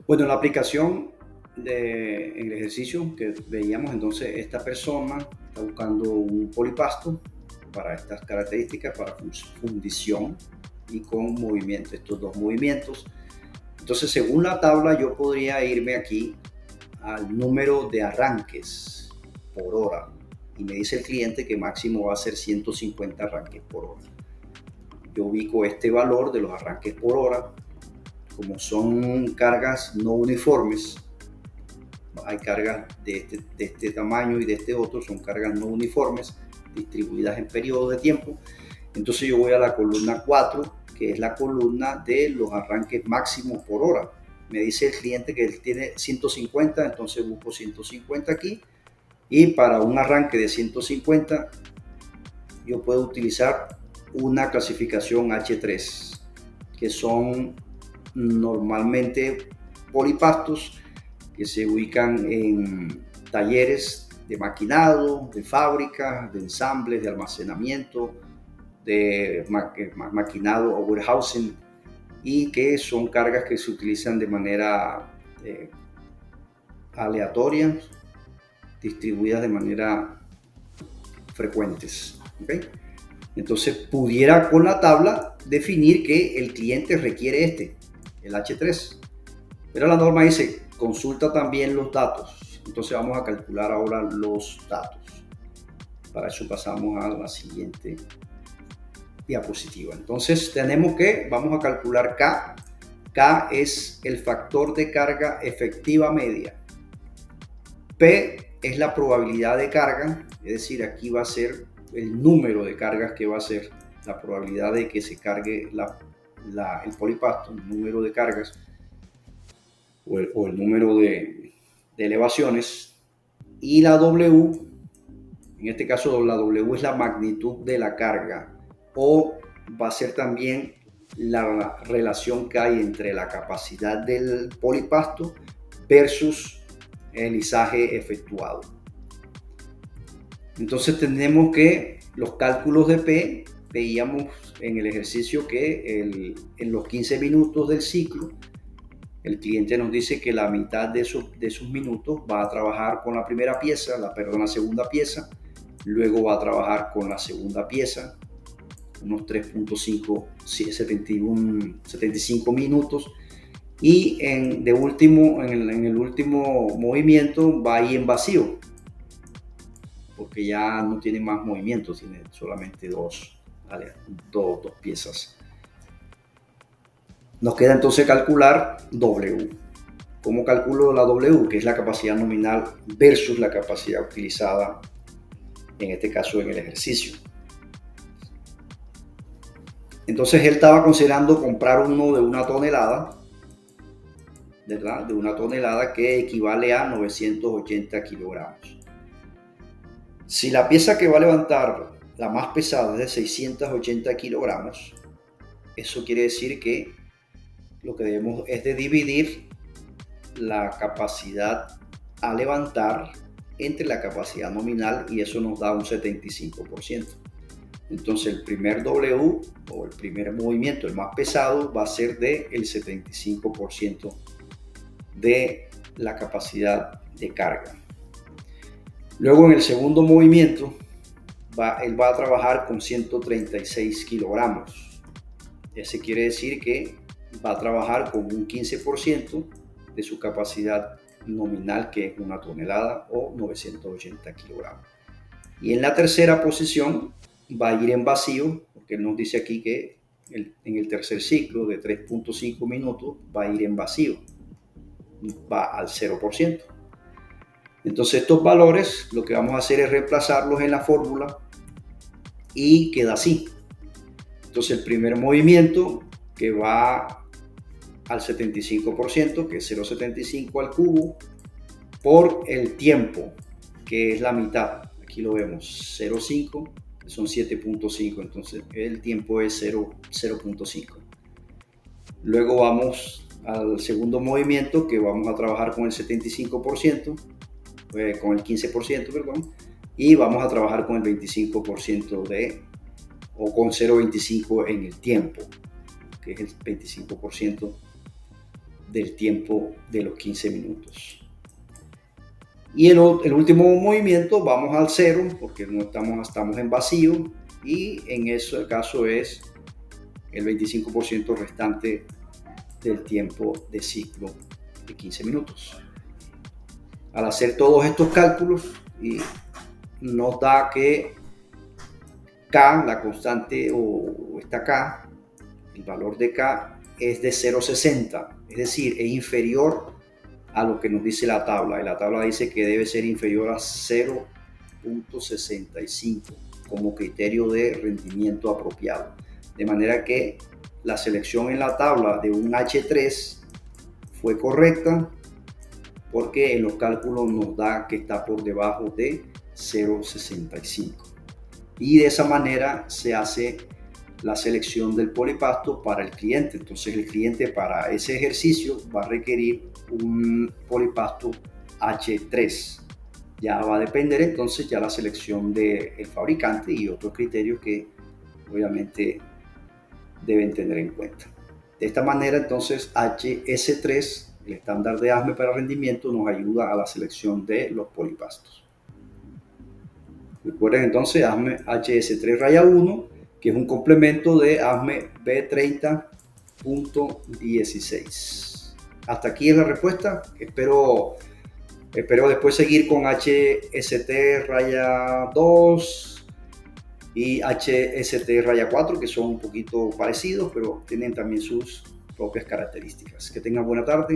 Bueno, en la aplicación en el ejercicio que veíamos, entonces esta persona está buscando un polipasto para estas características, para fundición y con movimiento, estos dos movimientos. Entonces, según la tabla, yo podría irme aquí al número de arranques por hora. Y me dice el cliente que máximo va a ser 150 arranques por hora. Yo ubico este valor de los arranques por hora. Como son cargas no uniformes, hay cargas de este tamaño y de este otro, son cargas no uniformes, distribuidas en periodos de tiempo. Entonces yo voy a la columna 4, que es la columna de los arranques máximos por hora. Me dice el cliente que él tiene 150, entonces busco 150 aquí. Y para un arranque de 150, yo puedo utilizar una clasificación H3, que son normalmente polipastos que se ubican en talleres de maquinado, de fábricas, de ensambles, de almacenamiento, de maquinado o warehousing, y que son cargas que se utilizan de manera aleatoria, distribuidas de manera frecuentes. ¿Okay? Entonces pudiera con la tabla definir que el cliente requiere el H3. Pero la norma dice, consulta también los datos. Entonces vamos a calcular ahora los datos. Para eso pasamos a la siguiente diapositiva. Entonces tenemos que, vamos a calcular K. K es el factor de carga efectiva media. P es la probabilidad de carga, es decir, aquí va a ser el número de cargas que va a ser la probabilidad de que se cargue el polipasto, el número de cargas o el número de elevaciones. Y la W, en este caso la W es la magnitud de la carga, o va a ser también la relación que hay entre la capacidad del polipasto versus el izaje efectuado. Entonces tenemos que los cálculos de P, veíamos en el ejercicio que en los 15 minutos del ciclo, el cliente nos dice que la mitad de esos minutos va a trabajar con la primera pieza, la segunda pieza, luego va a trabajar con la segunda pieza, unos 3.5, 75 minutos, y en el último movimiento va ahí en vacío, porque ya no tiene más movimiento, tiene solamente dos piezas. Nos queda entonces calcular W. ¿Cómo calculo la W? Que es la capacidad nominal versus la capacidad utilizada, en este caso en el ejercicio. Entonces él estaba considerando comprar uno de una tonelada, ¿verdad? De una tonelada que equivale a 980 kilogramos. Si la pieza que va a levantar, la más pesada, es de 680 kilogramos, eso quiere decir que lo que debemos es de dividir la capacidad a levantar entre la capacidad nominal, y eso nos da un 75%. Entonces el primer W o el primer movimiento, el más pesado, va a ser del 75% de la capacidad de carga. Luego en el segundo movimiento, él va a trabajar con 136 kilogramos. Ese quiere decir que va a trabajar con un 15% de su capacidad nominal, que es una tonelada o 980 kilogramos. Y en la tercera posición va a ir en vacío, porque él nos dice aquí que en el tercer ciclo de 3.5 minutos va a ir en vacío, va al 0%. Entonces estos valores lo que vamos a hacer es reemplazarlos en la fórmula y queda así. Entonces el primer movimiento, que va al 75%, que es 0,75 al cubo, por el tiempo, que es la mitad. Aquí lo vemos, 0,5, son 7.5, entonces el tiempo es 0.5. Luego vamos al segundo movimiento, que vamos a trabajar con el 75%, con el 15%, perdón, y vamos a trabajar con el 25% o con 0.25 en el tiempo, que es el 25% del tiempo de los 15 minutos. Y el último movimiento vamos al 0 porque no estamos en vacío, y en ese caso es el 25% restante del tiempo de ciclo de 15 minutos. Al hacer todos estos cálculos, nos da que K, la constante o esta K, el valor de K es de 0,60, es decir, es inferior a lo que nos dice la tabla. Y la tabla dice que debe ser inferior a 0,65 como criterio de rendimiento apropiado. De manera que la selección en la tabla de un H3 fue correcta, porque en los cálculos nos da que está por debajo de 0,65. Y de esa manera se hace la selección del polipasto para el cliente. Entonces el cliente para ese ejercicio va a requerir un polipasto H3. Ya va a depender entonces ya la selección del fabricante y otros criterios que obviamente deben tener en cuenta. De esta manera entonces HS3, el estándar de ASME para rendimiento, nos ayuda a la selección de los polipastos. Recuerden entonces ASME HS3 raya 1, que es un complemento de ASME B30.16. Hasta aquí es la respuesta. Espero después seguir con HST raya 2 y HST raya 4, que son un poquito parecidos, pero tienen también sus propias características. Que tengan buena tarde.